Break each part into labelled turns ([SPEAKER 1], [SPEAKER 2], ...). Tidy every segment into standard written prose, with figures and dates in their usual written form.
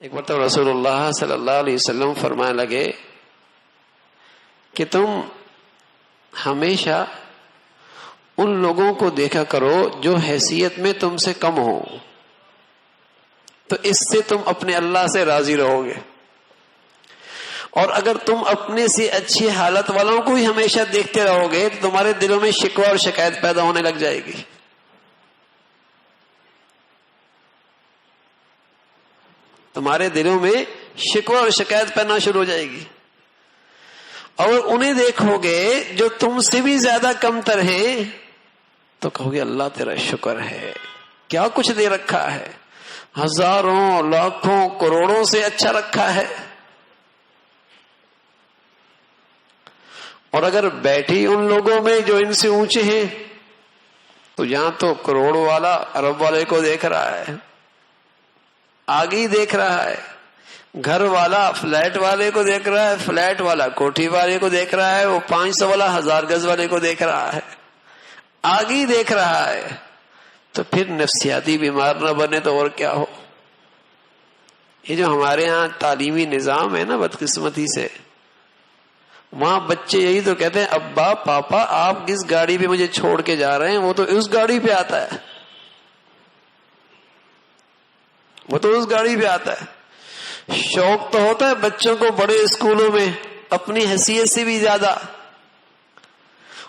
[SPEAKER 1] ایک مرتبہ رسول اللہ صلی اللہ علیہ وسلم فرمانے لگے کہ تم ہمیشہ ان لوگوں کو دیکھا کرو جو حیثیت میں تم سے کم ہو، تو اس سے تم اپنے اللہ سے راضی رہو گے، اور اگر تم اپنے سے اچھی حالت والوں کو ہی ہمیشہ دیکھتے رہو گے تو تمہارے دلوں میں شکوہ اور شکایت پیدا ہونے لگ جائے گی۔ تمہارے دلوں میں شکوہ اور شکایت پیدا شروع ہو جائے گی، اور انہیں دیکھو گے جو تم سے بھی زیادہ کم تر ہیں تو کہو گے اللہ تیرا شکر ہے، کیا کچھ دے رکھا ہے، ہزاروں لاکھوں کروڑوں سے اچھا رکھا ہے۔ اور اگر بیٹھی ان لوگوں میں جو ان سے اونچے ہیں تو یہاں تو کروڑ والا ارب والے کو دیکھ رہا ہے، آگے دیکھ رہا ہے، گھر والا فلیٹ والے کو دیکھ رہا ہے، فلیٹ والا کوٹھی والے کو دیکھ رہا ہے، وہ 500 والا 1000 گز والے کو دیکھ رہا ہے، آگے دیکھ رہا ہے، تو پھر نفسیاتی بیمار نہ بنے تو اور کیا ہو۔ یہ جو ہمارے ہاں تعلیمی نظام ہے نا، بدقسمتی سے وہاں بچے یہی تو کہتے ہیں ابا پاپا آپ کس گاڑی پہ مجھے چھوڑ کے جا رہے ہیں، وہ تو اس گاڑی پہ آتا ہے، وہ تو اس گاڑی پہ آتا ہے۔ شوق تو ہوتا ہے بچوں کو بڑے اسکولوں میں اپنی حیثیت سے بھی زیادہ،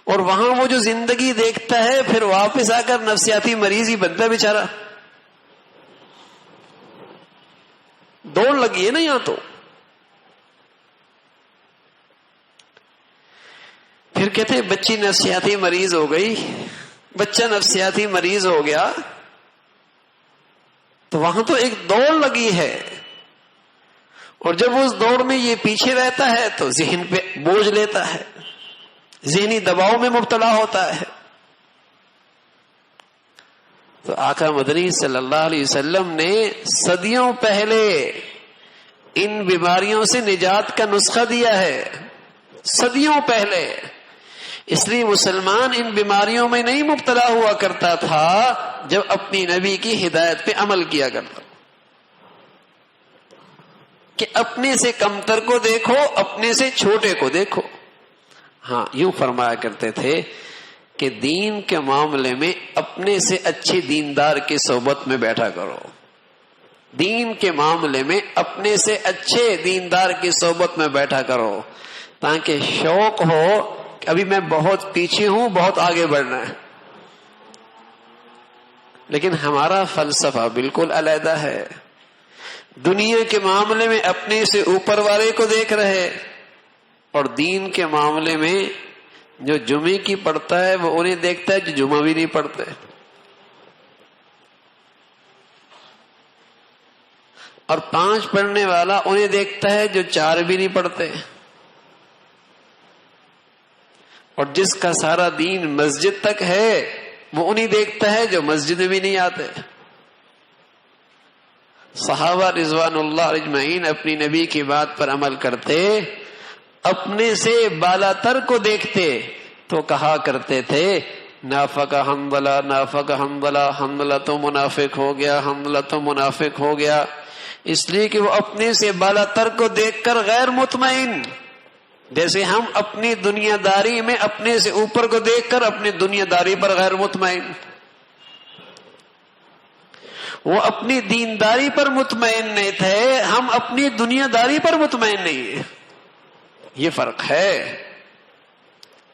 [SPEAKER 1] اور وہاں وہ جو زندگی دیکھتا ہے پھر واپس آ کر نفسیاتی مریض ہی بنتا ہے بیچارہ۔ دوڑ لگی ہے نا یہاں تو۔ پھر کہتے ہیں بچی نفسیاتی مریض ہو گئی، بچہ نفسیاتی مریض ہو گیا تو وہاں تو ایک دوڑ لگی ہے، اور جب اس دوڑ میں یہ پیچھے رہتا ہے تو ذہن پہ بوجھ لیتا ہے، ذہنی دباؤ میں مبتلا ہوتا ہے۔ تو آقا مدنی صلی اللہ علیہ وسلم نے صدیوں پہلے ان بیماریوں سے نجات کا نسخہ دیا ہے، صدیوں پہلے۔ اس لیے مسلمان ان بیماریوں میں نہیں مبتلا ہوا کرتا تھا جب اپنی نبی کی ہدایت پہ عمل کیا کرتا، کہ اپنے سے کمتر کو دیکھو، اپنے سے چھوٹے کو دیکھو۔ ہاں یوں فرمایا کرتے تھے کہ دین کے معاملے میں اپنے سے اچھے دیندار کی صحبت میں بیٹھا کرو، دین کے معاملے میں اپنے سے اچھے دیندار کی صحبت میں بیٹھا کرو، تاکہ شوق ہو کہ ابھی میں بہت پیچھے ہوں، بہت آگے بڑھنا ہے۔ لیکن ہمارا فلسفہ بالکل علیحدہ ہے، دنیا کے معاملے میں اپنے سے اوپر والے کو دیکھ رہے، اور دین کے معاملے میں جو جمعے کی پڑھتا ہے وہ انہیں دیکھتا ہے جو جمعہ بھی نہیں پڑھتے، اور 5 پڑھنے والا انہیں دیکھتا ہے جو 4 بھی نہیں پڑھتے، اور جس کا سارا دین مسجد تک ہے وہ انہیں دیکھتا ہے جو مسجد میں بھی نہیں آتے۔ صحابہ رضوان اللہ اجمعین اپنی نبی کی بات پر عمل کرتے، اپنے سے بالا تر کو دیکھتے تو کہا کرتے تھے نافق حنظلہ، نافق حنظلہ، حنظلہ تو منافق ہو گیا، حنظلہ تو منافق ہو گیا، اس لیے کہ وہ اپنے سے بالا تر کو دیکھ کر غیر مطمئن، جیسے ہم اپنی دنیا داری میں اپنے سے اوپر کو دیکھ کر اپنی دنیا داری پر غیر مطمئن، وہ اپنی دینداری پر مطمئن نہیں تھے، ہم اپنی دنیا داری پر مطمئن نہیں ہیں۔ یہ فرق ہے،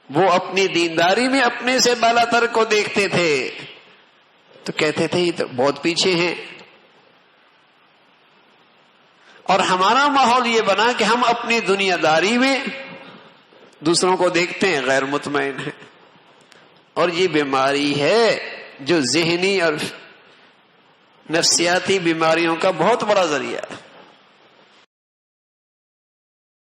[SPEAKER 1] وہ اپنی دینداری میں اپنے سے بالا تر کو دیکھتے تھے تو کہتے تھے یہ تو بہت پیچھے ہیں، اور ہمارا ماحول یہ بنا کہ ہم اپنی دنیا داری میں دوسروں کو دیکھتے ہیں غیر مطمئن ہیں، اور یہ بیماری ہے جو ذہنی اور نفسیاتی بیماریوں کا بہت بڑا ذریعہ ہے۔